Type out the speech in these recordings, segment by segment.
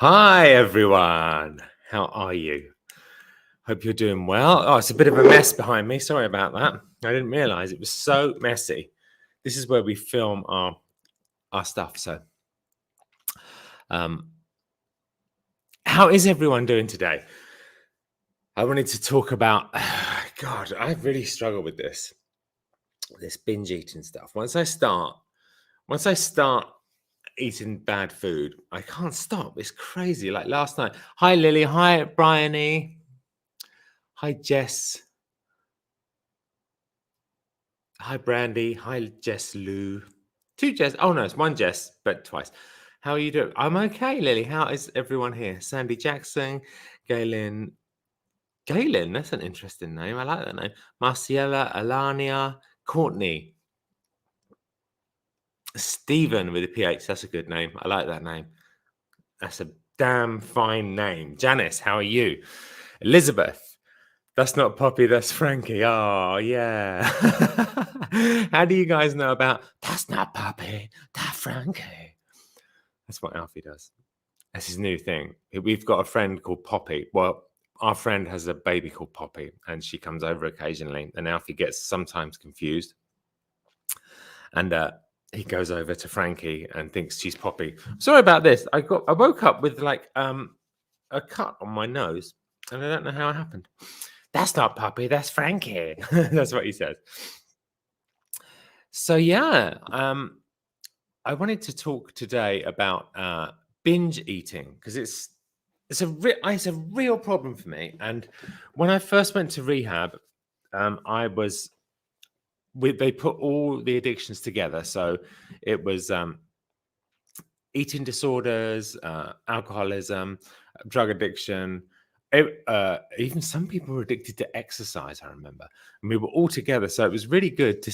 Hi, everyone. How are you? Hope you're doing well. Oh, it's a bit of a mess behind me. Sorry about that. I didn't realize it was so messy. This is where we film our stuff. So, um, how is everyone doing today? I wanted to talk about. God, I really struggle with this binge eating stuff. Once I start eating bad food, I can't stop. It's crazy. Like last night. Hi, Lily. Hi, Bryony. Hi, Jess. Hi, Brandy. Hi, Jess Lou. Two Jess. Oh, no, it's one Jess, but twice. How are you doing? I'm okay, Lily. How is everyone here? Sandy Jackson, Galen. Galen, that's an interesting name. I like that name. Marciela, Alania, Courtney, Stephen with a PH. That's a good name. I like that name. That's a damn fine name. Janice, how are you? Elizabeth. That's not Poppy, that's Frankie. Oh, yeah. How do you guys know about that's not Poppy, that's Frankie? That's what Alfie does. That's his new thing. We've got a friend called Poppy. Well, our friend has a baby called Poppy, and she comes over occasionally, and Alfie gets sometimes confused. And he goes over to Frankie and thinks she's Poppy. Sorry about this. I woke up with like a cut on my nose, and I don't know how it happened. That's not Poppy, that's Frankie. That's what he says. So yeah, I wanted to talk today about binge eating because it's a real problem for me. And when I first went to rehab, they put all the addictions together. So it was eating disorders, alcoholism, drug addiction. Even some people were addicted to exercise, I remember. And we were all together. So it was really good to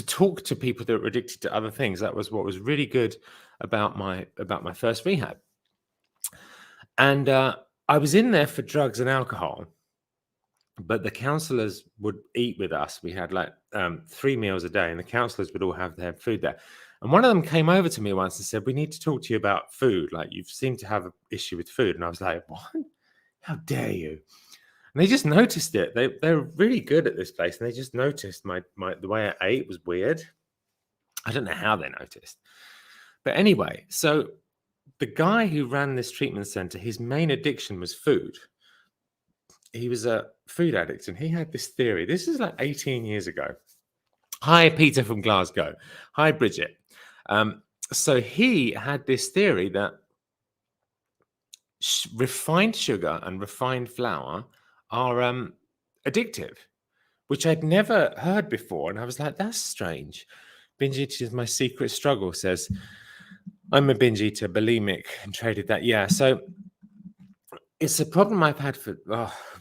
talk to people that were addicted to other things. That was what was really good about my first rehab. And I was in there for drugs and alcohol, but the counselors would eat with us. We had like 3 meals a day, and the counselors would all have their food there. And one of them came over to me once and said, "We need to talk to you about food. Like, you seem to have an issue with food." And I was like, "What? How dare you?" And they just noticed it. They were really good at this place, and they just noticed the way I ate was weird. I don't know how they noticed. But anyway, so the guy who ran this treatment center, his main addiction was food. He was a food addict, and he had this theory. This is like 18 years ago. Hi, Peter from Glasgow. Hi, Bridget. So he had this theory that refined sugar and refined flour are addictive, which I'd never heard before. And I was like, that's strange. Binge eating is my secret struggle, says, I'm a binge eater, bulimic, and traded that. Yeah, so it's a problem I've had for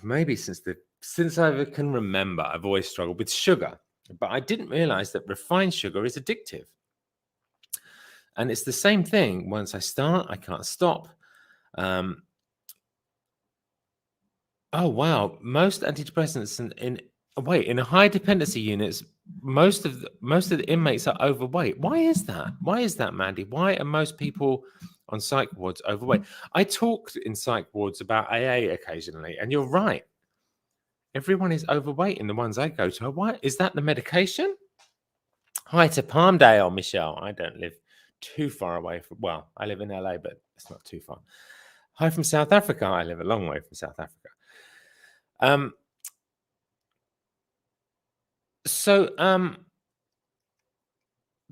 maybe since I can remember. I've always struggled with sugar, but I didn't realize that refined sugar is addictive. And it's the same thing. Once I start, I can't stop. Oh wow! Most antidepressants in high dependency units, most of the inmates are overweight. Why is that? Why is that, Mandy? Why are most people on psych wards overweight? I talked in psych wards about AA occasionally, and you're right. Everyone is overweight in the ones I go to. Why is that? The medication? Hi to Palmdale, Michelle. I don't live too far away from. Well, I live in LA, but it's not too far. Hi from South Africa. I live a long way from South Africa.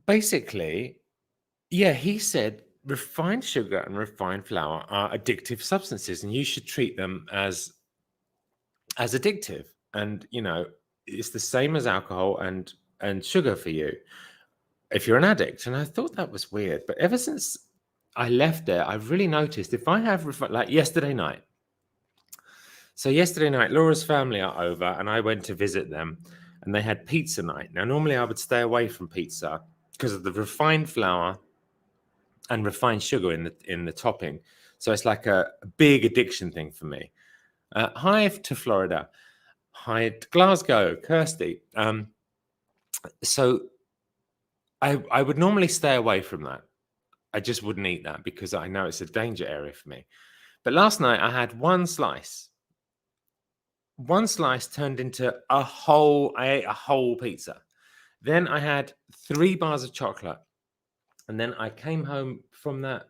Basically, yeah, he said refined sugar and refined flour are addictive substances, and you should treat them as addictive. And it's the same as alcohol and sugar for you if you're an addict. And I thought that was weird, but ever since I left there, I've really noticed if I have like yesterday night. So yesterday night, Laura's family are over, and I went to visit them, and they had pizza night. Now, normally I would stay away from pizza because of the refined flour and refined sugar in the topping. So it's like a big addiction thing for me. Hi to Florida. Hi to Glasgow, Kirsty. So I would normally stay away from that. I just wouldn't eat that because I know it's a danger area for me. But last night I had one slice. One slice turned into I ate a whole pizza. Then I had 3 bars of chocolate. And then I came home from there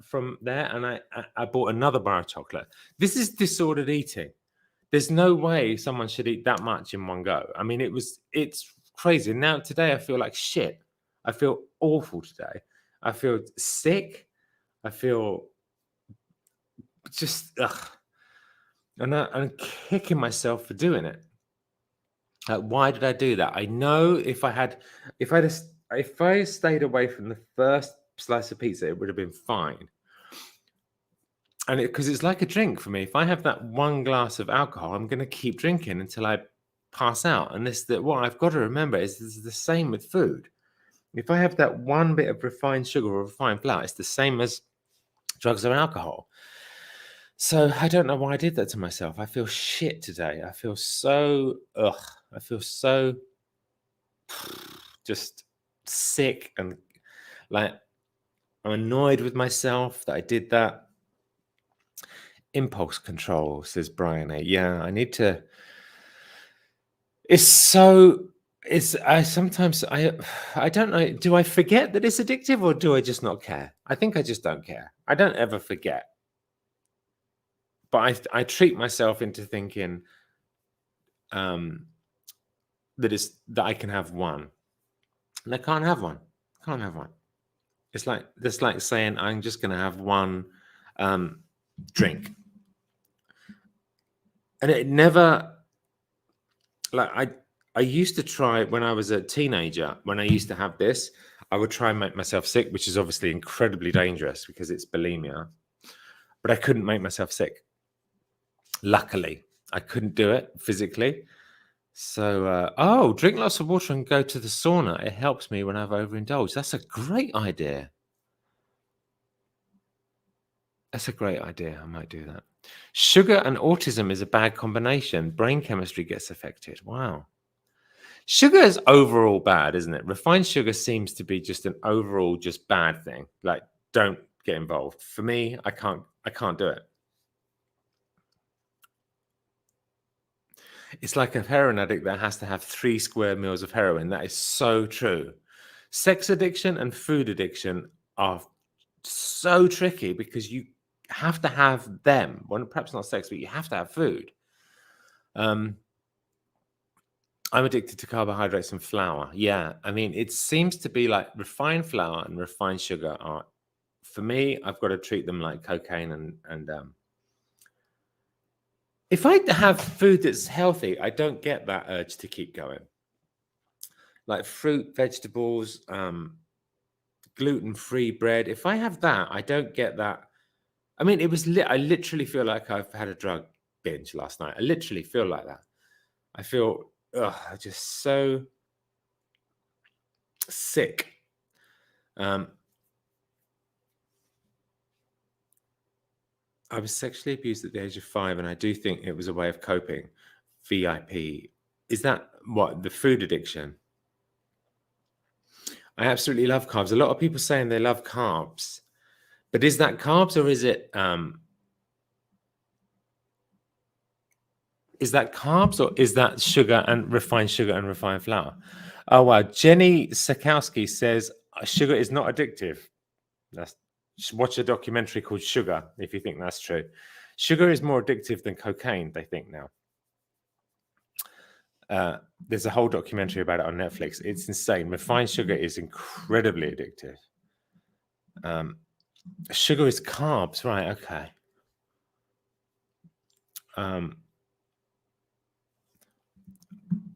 and I bought another bar of chocolate. This is disordered eating. There's no way someone should eat that much in one go. I mean, it's crazy. Now today I feel like shit. I feel awful today. I feel sick. I feel just ugh. And I'm kicking myself for doing it. Why did I do that? I know if I stayed away from the first slice of pizza, it would have been fine. And because it's like a drink for me. If I have that one glass of alcohol, I'm going to keep drinking until I pass out. And what I've got to remember is this is the same with food. If I have that one bit of refined sugar or refined flour, it's the same as drugs or alcohol. So I don't know why I did that to myself. I feel shit today. I feel so just sick and like I'm annoyed with myself that I did that. Impulse control, says Brian A. Yeah, I need to. I don't know. Do I forget that it's addictive or do I just not care? I think I just don't care. I don't ever forget. But I treat myself into thinking that I can have one. And I can't have one. Can't have one. It's like saying I'm just going to have one drink. And it never, like I used to try when I was a teenager, when I used to have this, I would try and make myself sick, which is obviously incredibly dangerous because it's bulimia. But I couldn't make myself sick. Luckily, I couldn't do it physically. So, drink lots of water and go to the sauna. It helps me when I've overindulged. That's a great idea. That's a great idea. I might do that. Sugar and autism is a bad combination. Brain chemistry gets affected. Wow. Sugar is overall bad, isn't it? Refined sugar seems to be just an overall just bad thing. Like, don't get involved. For me, I can't do it. It's like a heroin addict that has to have 3 square meals of heroin. That is so true. Sex addiction and food addiction are so tricky because you have to have them. Well, perhaps not sex, but you have to have food. I'm addicted to carbohydrates and flour. Yeah, I mean, it seems to be like refined flour and refined sugar are, for me, I've got to treat them like cocaine and if I have food that's healthy, I don't get that urge to keep going. Like fruit, vegetables, gluten-free bread. If I have that, I don't get that. I mean, I literally feel like I've had a drug binge last night. I literally feel like that. I feel just so sick. I was sexually abused at the age of 5, and I do think it was a way of coping. VIP. Is that what, the food addiction? I absolutely love carbs. A lot of people saying they love carbs. But is that carbs or is that sugar and refined flour? Oh wow. Jenny Sakowski says sugar is not addictive. Just watch a documentary called Sugar if you think that's true. Sugar is more addictive than cocaine, they think now. There's a whole documentary about it on Netflix. It's insane. Refined sugar is incredibly addictive. Sugar is carbs, right? Okay.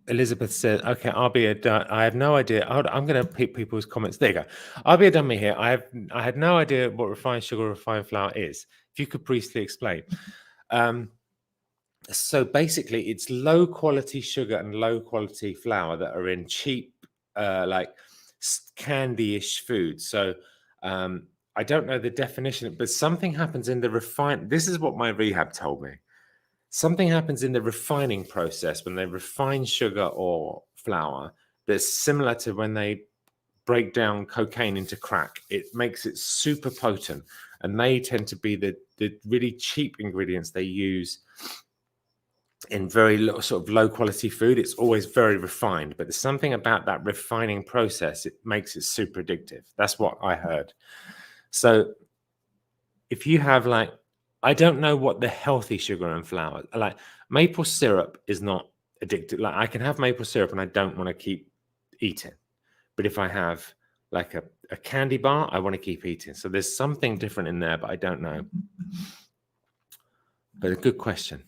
Elizabeth said, "Okay, I have no idea. I'm going to pick people's comments. There you go. I'll be a dummy here. I had no idea what refined sugar or refined flour is. If you could briefly explain." So basically, it's low quality sugar and low quality flour that are in cheap, like candy-ish food. So I don't know the definition, but something happens in the refine. This is what my rehab told me. Something happens in the refining process when they refine sugar or flour that's similar to when they break down cocaine into crack. It makes it super potent, and they tend to be the really cheap ingredients they use in very sort of low quality food. It's always very refined, but there's something about that refining process. It makes it super addictive. That's what I heard. So if you have like, I don't know what the healthy sugar and flour, like maple syrup is not addictive. Like I can have maple syrup and I don't want to keep eating. But if I have like a candy bar, I want to keep eating. So there's something different in there, but I don't know. But a good question.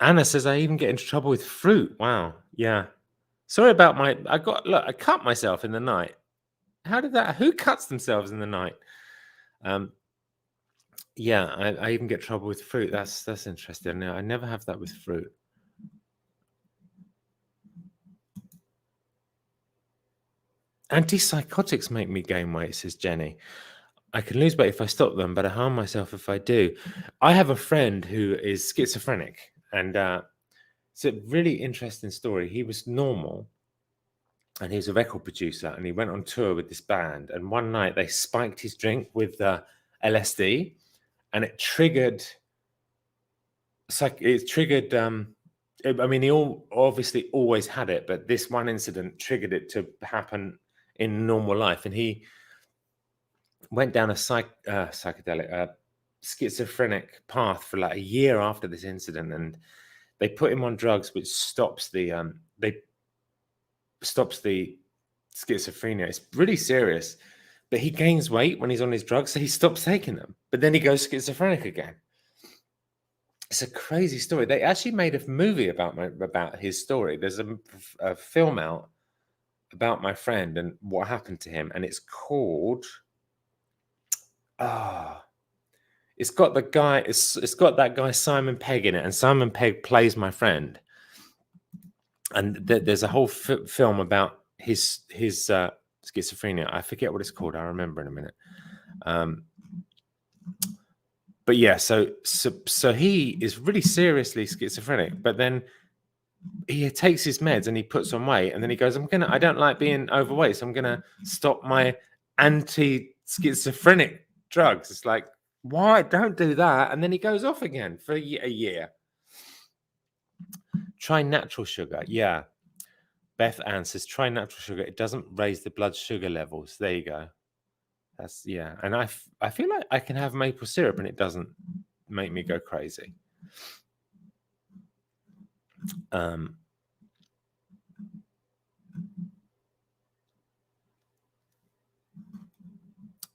Anna says I even get into trouble with fruit. Wow. Yeah. Sorry about I cut myself in the night. Who cuts themselves in the night? Yeah, I even get trouble with fruit. That's interesting. I never have that with fruit. Antipsychotics make me gain weight, says Jenny. I can lose weight if I stop them, but I harm myself if I do. I have a friend who is schizophrenic, and it's a really interesting story. He was normal, and he was a record producer, and he went on tour with this band. And one night they spiked his drink with LSD, and it triggered. I mean, he obviously always had it, but this one incident triggered it to happen in normal life, and he went down a psychedelic, schizophrenic path for like a year after this incident, and they put him on drugs, which stops the schizophrenia. It's really serious, but he gains weight when he's on his drugs, so he stops taking them, but then he goes schizophrenic again. It's a crazy story. They actually made a movie about his story. There's a film out about my friend and what happened to him, and it's called it's got that guy Simon Pegg in it, and Simon Pegg plays my friend. And there's a whole film about his schizophrenia. I forget what it's called. I'll remember in a minute. But yeah, so he is really seriously schizophrenic, but then he takes his meds and he puts on weight, and then he goes, I don't like being overweight, so I'm gonna stop my anti-schizophrenic drugs. It's like, why? Don't do that. And then he goes off again for a year. Try natural sugar. Yeah. Beth Ann says, try natural sugar. It doesn't raise the blood sugar levels. There you go. That's, yeah. And I feel like I can have maple syrup and it doesn't make me go crazy.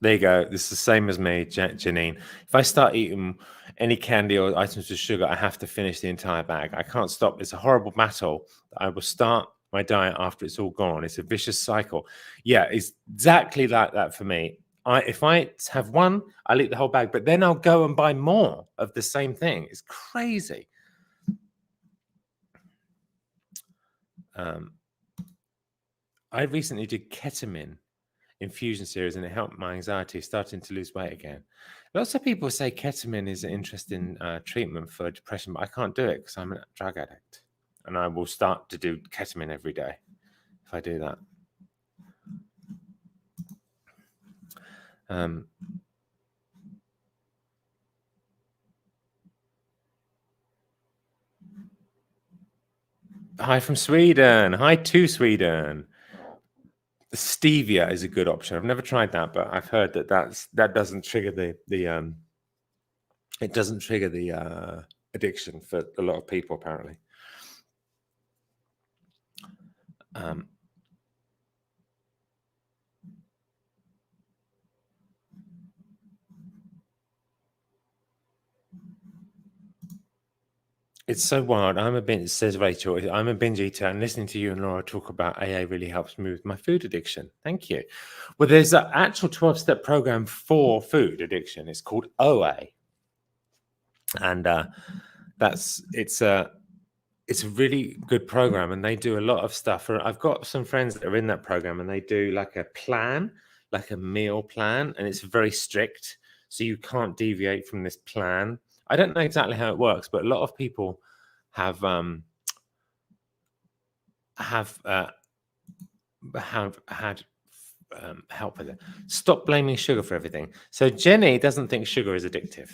There you go. This is the same as me, Janine. If I start eating any candy or items with sugar, I have to finish the entire bag. I can't stop. It's a horrible battle. I will start my diet after it's all gone. It's a vicious cycle. Yeah, it's exactly like that for me. If I have one, I'll eat the whole bag, but then I'll go and buy more of the same thing. It's crazy. I recently did ketamine infusion series and it helped my anxiety, starting to lose weight again. Lots of people say ketamine is an interesting treatment for depression, but I can't do it because I'm a drug addict, and I will start to do ketamine every day if I do that. Hi from Sweden. Hi to Sweden. Stevia is a good option. I've never tried that, but I've heard that doesn't trigger the it doesn't trigger the addiction for a lot of people, apparently. It's so wild. Says Rachel, I'm a binge eater, and listening to you and Laura talk about AA really helps me with my food addiction. Thank you. Well, there's an actual 12-step program for food addiction. It's called OA. And it's a really good program, and they do a lot of stuff. I've got some friends that are in that program, and they do like a plan, like a meal plan, and it's very strict. So you can't deviate from this plan. I don't know exactly how it works, but a lot of people have have had help with it. Stop blaming sugar for everything. So Jenny doesn't think sugar is addictive.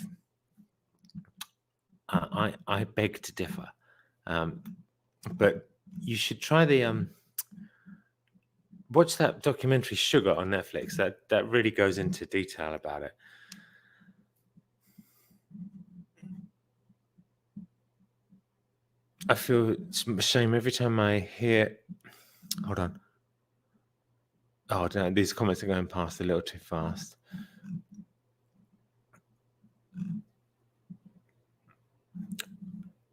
I beg to differ, but you should try the watch that documentary Sugar on Netflix. That really goes into detail about it. I feel shame every time I hear. Hold on. Oh, no, these comments are going past a little too fast.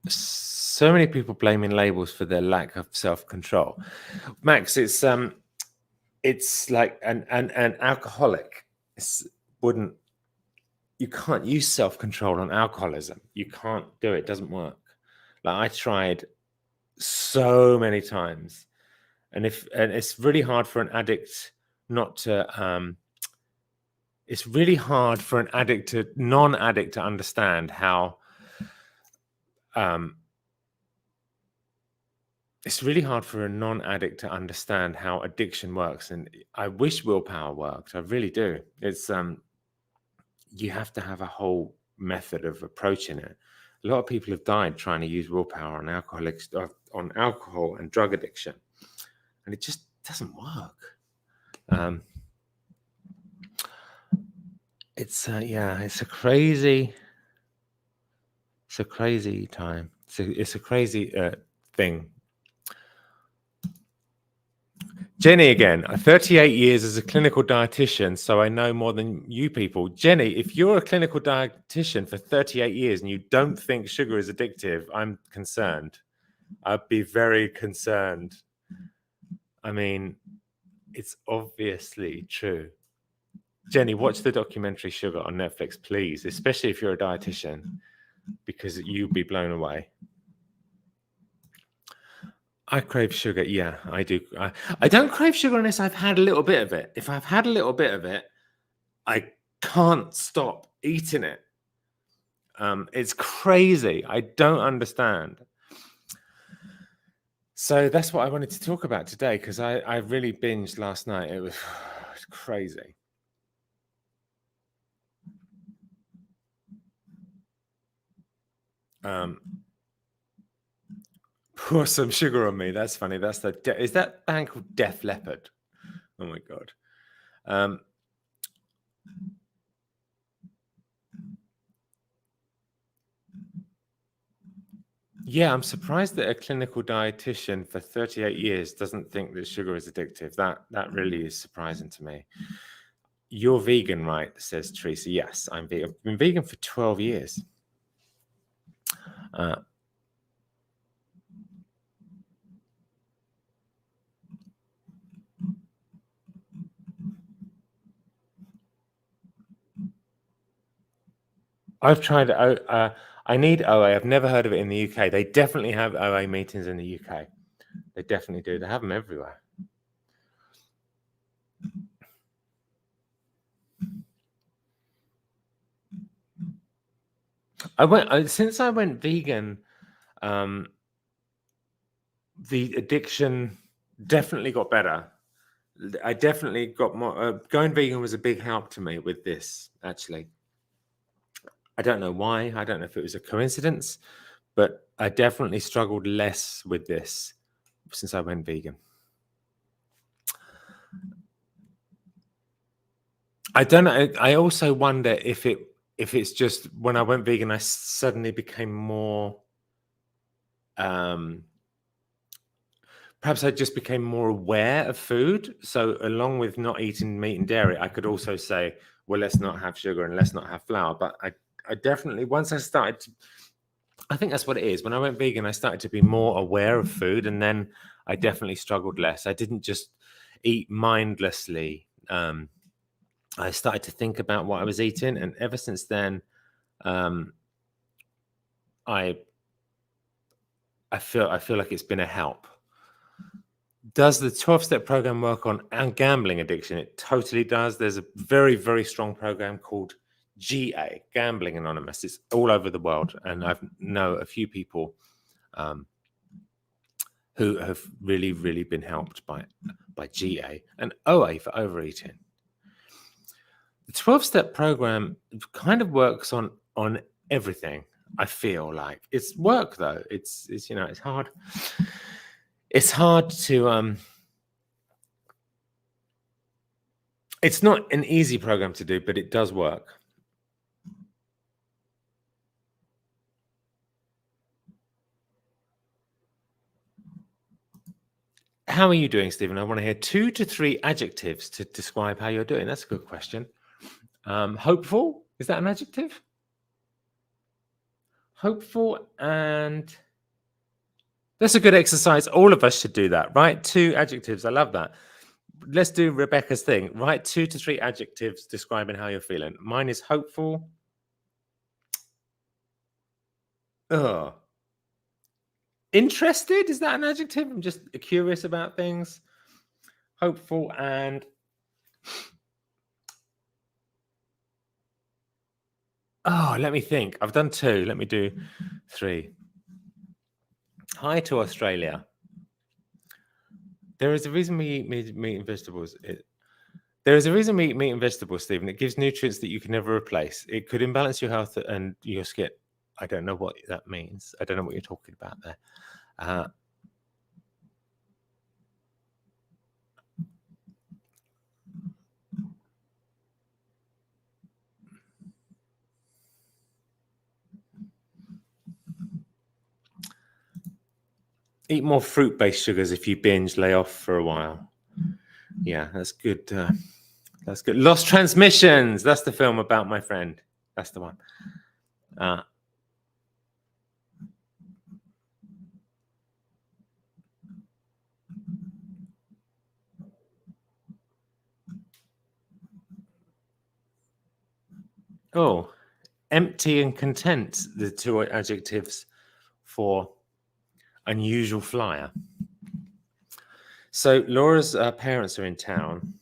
So many people blaming labels for their lack of self-control. Max, it's like an alcoholic wouldn't. You can't use self-control on alcoholism. You can't do it. It doesn't work. Like I tried so many times, and it's really hard for an addict not to. It's really hard for an addict to non-addict to understand how. It's really hard for a non-addict to understand how addiction works, and I wish willpower worked. I really do. It's you have to have a whole method of approaching it. A lot of people have died trying to use willpower on on alcohol and drug addiction, and it just doesn't work. It's it's a crazy time. It's a crazy thing. Jenny again, 38 years as a clinical dietitian, so I know more than you people. Jenny, if you're a clinical dietitian for 38 years and you don't think sugar is addictive, I'm concerned. I'd be very concerned. I mean, it's obviously true. Jenny, watch the documentary Sugar on Netflix, please, especially if you're a dietitian, because you'll be blown away. I crave sugar. Yeah, I do. I don't crave sugar unless I've had a little bit of it. If I've had a little bit of it, I can't stop eating it. It's crazy. I don't understand. So that's what I wanted to talk about today, because I really binged last night. It was crazy. Pour some sugar on me. That's funny. That's is that band called Def Leppard? Oh my god. Yeah, I'm surprised that a clinical dietitian for 38 years doesn't think that sugar is addictive. That really is surprising to me. You're vegan, right? Says Teresa. Yes, I'm vegan. I've been vegan for 12 years. I've tried. I need OA. I've never heard of it in the UK. They definitely have OA meetings in the UK. They definitely do. They have them everywhere. Since I went vegan. The addiction definitely got better. I definitely got more. Going vegan was a big help to me with this, actually. I don't know why. I don't know if it was a coincidence, but I definitely struggled less with this since I went vegan. I don't know. I also wonder if it's just when I went vegan, I suddenly became more. Perhaps I just became more aware of food. So along with not eating meat and dairy, I could also say, well, let's not have sugar and let's not have flour. But I definitely, once I started to, I think that's what it is. When I went vegan, I started to be more aware of food, and then I definitely struggled less. I didn't just eat mindlessly. I started to think about what I was eating, and ever since then, I feel like it's been a help. Does the 12-step program work on gambling addiction? It totally does. There's a very, very strong program called GA, Gambling Anonymous. It's all over the world, and I know a few people who have really, really been helped by GA and OA for overeating. The 12-step program kind of works on everything. I feel like it's work though. It's it's hard. It's hard to it's not an easy program to do, but it does work. How are you doing, Stephen? I want to hear 2 to 3 adjectives to describe how you're doing. That's a good question. Hopeful, is that an adjective? Hopeful, and that's a good exercise. All of us should do that, right? 2 adjectives. I love that. Let's do Rebecca's thing. Write 2 to 3 adjectives describing how you're feeling. Mine is hopeful. Interested, is that an adjective? I'm just curious about things. Hopeful and let me think. I've done 2. Let me do 3. Hi to Australia. There is a reason we eat meat and vegetables. There is a reason we eat meat and vegetables, Stephen. It gives nutrients that you can never replace. It could imbalance your health and your skin. I don't know what that means. I don't know what you're talking about there. Eat more fruit-based sugars if you binge, lay off for a while. Yeah, that's good. That's good. Lost Transmissions. That's the film about my friend. That's the one. Empty and content, the 2 adjectives for unusual flyer. So Laura's parents are in town.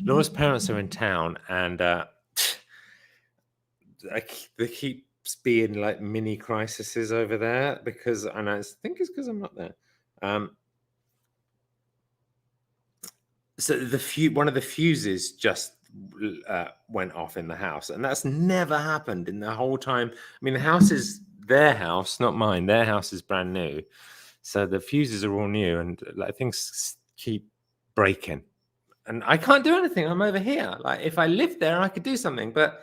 Laura's parents are in town, and there keeps being like mini crises over there because, and I think it's because I'm not there. So one of the fuses just went off in the house, and that's never happened in the whole time. I mean, the house is their house, not mine. Their house is brand new, so the fuses are all new, and like things keep breaking. And I can't do anything. I'm over here. Like if I lived there, I could do something. But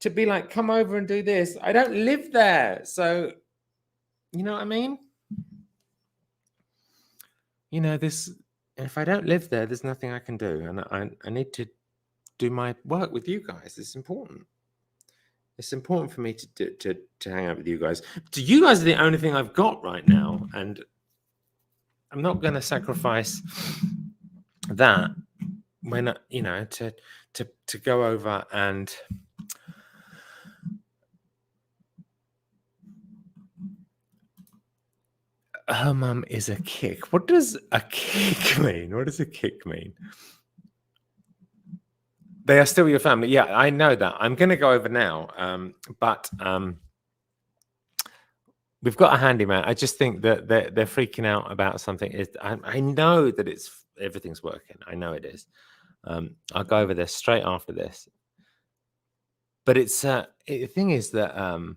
to be like, come over and do this, I don't live there. So, you know what I mean? You know, if I don't live there, there's nothing I can do. And I need to do my work with you guys. It's important. It's important for me to hang out with you guys. So you guys are the only thing I've got right now. And I'm not going to sacrifice that when, you know, to go over and her mum is a kick. What does a kick mean? What does a kick mean? They are still your family. Yeah, I know that. I'm going to go over now. But we've got a handyman. I just think that they're freaking out about something. I know that everything's working. I know it is. I'll go over there straight after this. But the thing is that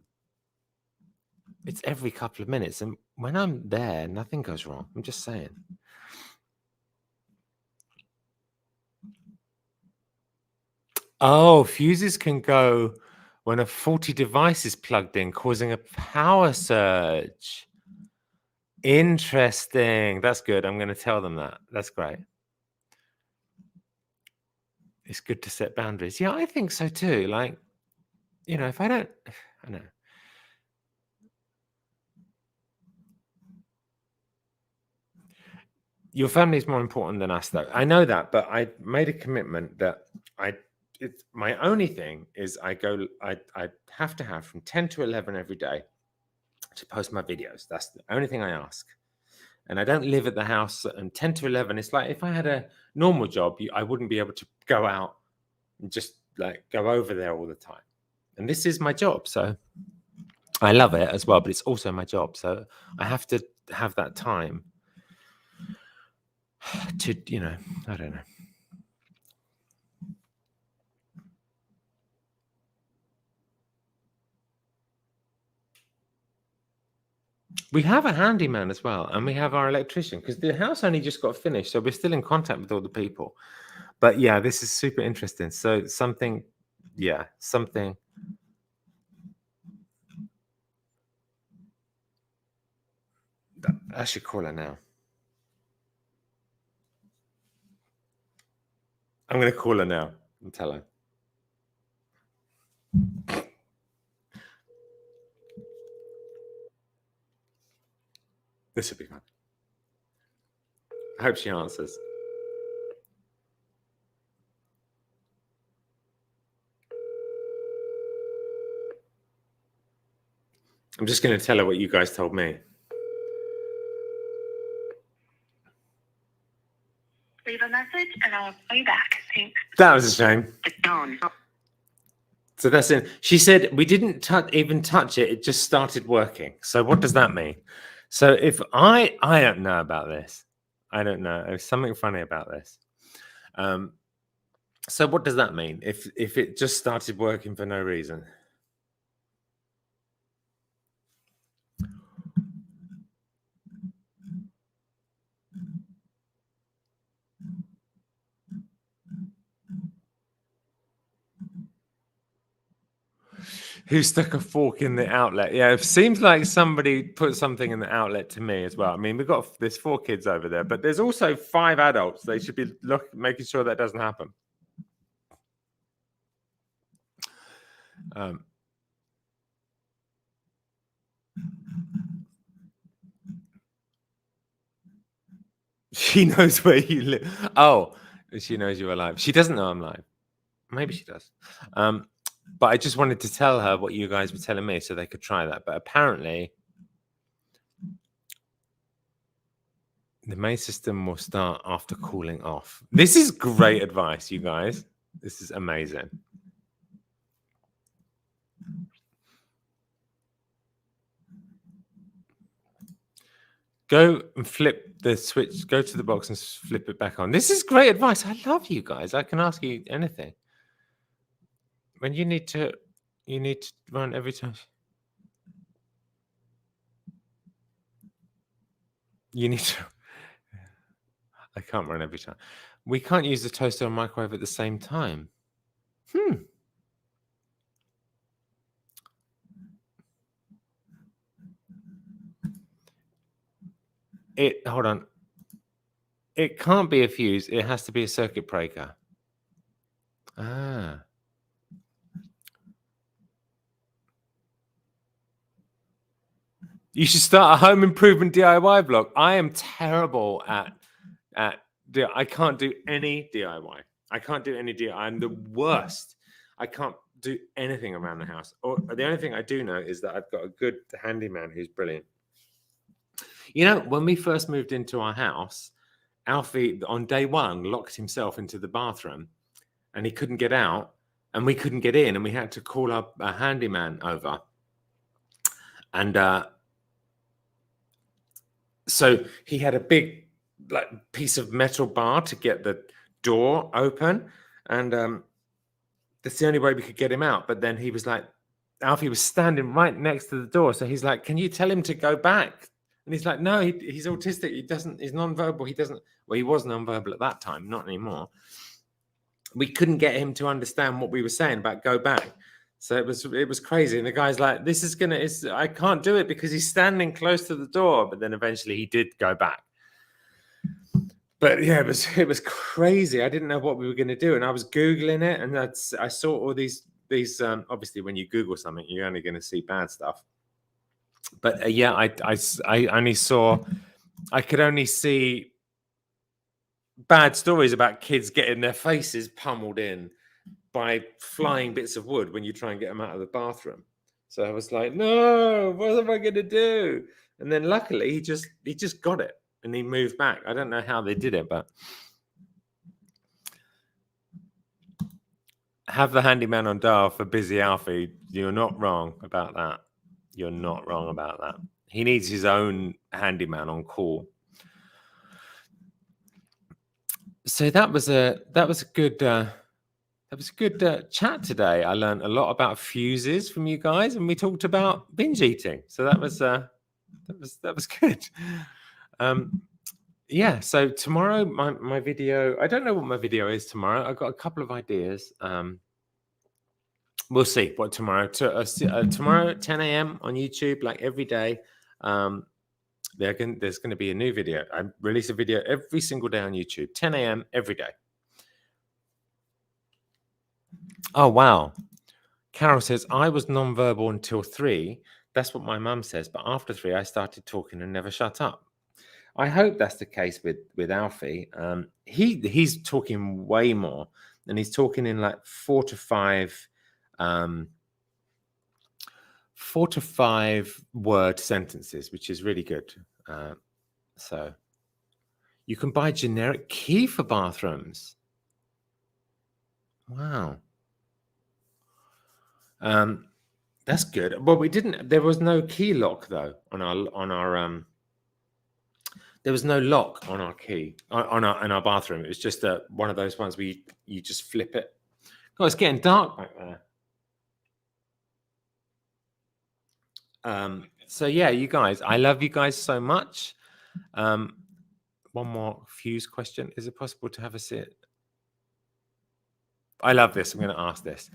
it's every couple of minutes, and when I'm there, nothing goes wrong. I'm just saying. Oh, fuses can go when a faulty device is plugged in, causing a power surge. Interesting. That's good. I'm going to tell them that. That's great. It's good to set boundaries. Yeah, I think so too. Like, you know, if I don't know. Your family is more important than us, though. I know that, but I made a commitment that it's my only thing is I have to have from 10 to 11 every day to post my videos. That's the only thing I ask. And I don't live at the house, and 10 to 11, it's like if I had a normal job, I wouldn't be able to go out and just like go over there all the time. And this is my job. So I love it as well, but it's also my job. So I have to have that time to, I don't know. We have a handyman as well, and we have our electrician, because the house only just got finished, so we're still in contact with all the people. But yeah, this is super interesting. So something. I should call her now. I'm going to call her now and tell her. This should be fun. I hope she answers. I'm just going to tell her what you guys told me. Leave a message and I'll call you back. Thanks. That was a shame. So that's it. She said we didn't even touch it. It just started working. So what does that mean? So if I don't know about this. I don't know. There's something funny about this. So what does that mean? If it just started working for no reason? Who stuck a fork in the outlet? Yeah, it seems like somebody put something in the outlet to me as well. I mean, there's 4 kids over there, but there's also 5 adults. They should be making sure that doesn't happen. She knows where you live. Oh, she knows you're alive. She doesn't know I'm live. Maybe she does. But I just wanted to tell her what you guys were telling me so they could try that. But apparently, the main system will start after cooling off. This is great advice, you guys. This is amazing. Go and flip the switch. Go to the box and flip it back on. This is great advice. I love you guys. I can ask you anything. When you need to run every time. You need to. I can't run every time. We can't use the toaster and microwave at the same time. Hold on. It can't be a fuse. It has to be a circuit breaker. Ah. You should start a home improvement DIY blog. I am terrible at I can't do any DIY. I can't do any DIY. I'm the worst. I can't do anything around the house. Or the only thing I do know is that I've got a good handyman who's brilliant. You know, when we first moved into our house, Alfie on day 1 locked himself into the bathroom and he couldn't get out and we couldn't get in and we had to call up a handyman over. And so he had a big piece of metal bar to get the door open, and that's the only way we could get him out. But then he was like, Alfie was standing right next to the door, so he's like, "Can you tell him to go back?" And he's like, "No, he's autistic. He's nonverbal. He doesn't." Well, he was nonverbal at that time, not anymore. We couldn't get him to understand what we were saying about go back. So it was crazy. And the guy's like, I can't do it because he's standing close to the door. But then eventually he did go back. But yeah, it was crazy. I didn't know what we were going to do. And I was Googling it. And I saw all these obviously when you Google something, you're only going to see bad stuff. But yeah, I could only see bad stories about kids getting their faces pummeled in by flying bits of wood when you try and get them out of the bathroom. So I was like, no, what am I going to do? And then luckily he just got it and he moved back. I don't know how they did it, but have the handyman on dial for busy Alfie. You're not wrong about that. You're not wrong about that. He needs his own handyman on call. So that was a good chat today. I learned a lot about fuses from you guys, and we talked about binge eating. So that was good. Yeah. So tomorrow, my video. I don't know what my video is tomorrow. I've got a couple of ideas. We'll see what tomorrow. Tomorrow at 10 a.m. on YouTube, like every day. There's going to be a new video. I release a video every single day on YouTube, 10 a.m. every day. Oh, wow. Carol says, I was nonverbal until 3. That's what my mum says. But after 3, I started talking and never shut up. I hope that's the case with Alfie. He's talking way more, and he's talking in like 4 to 5 word sentences, which is really good. So you can buy generic key for bathrooms. Wow. That's good. Well, there was no key lock though on our there was no lock on our key in our bathroom. It was just one of those ones where you just flip it. God, it's getting dark back there. So yeah, you guys, I love you guys so much. One more fuse question. Is it possible to have a sit? I love this. I'm going to ask this.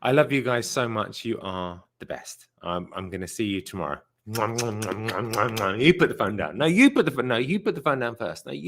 I love you guys so much. You are the best. I'm going to see you tomorrow. You put the phone down. No, you put the phone down first. No,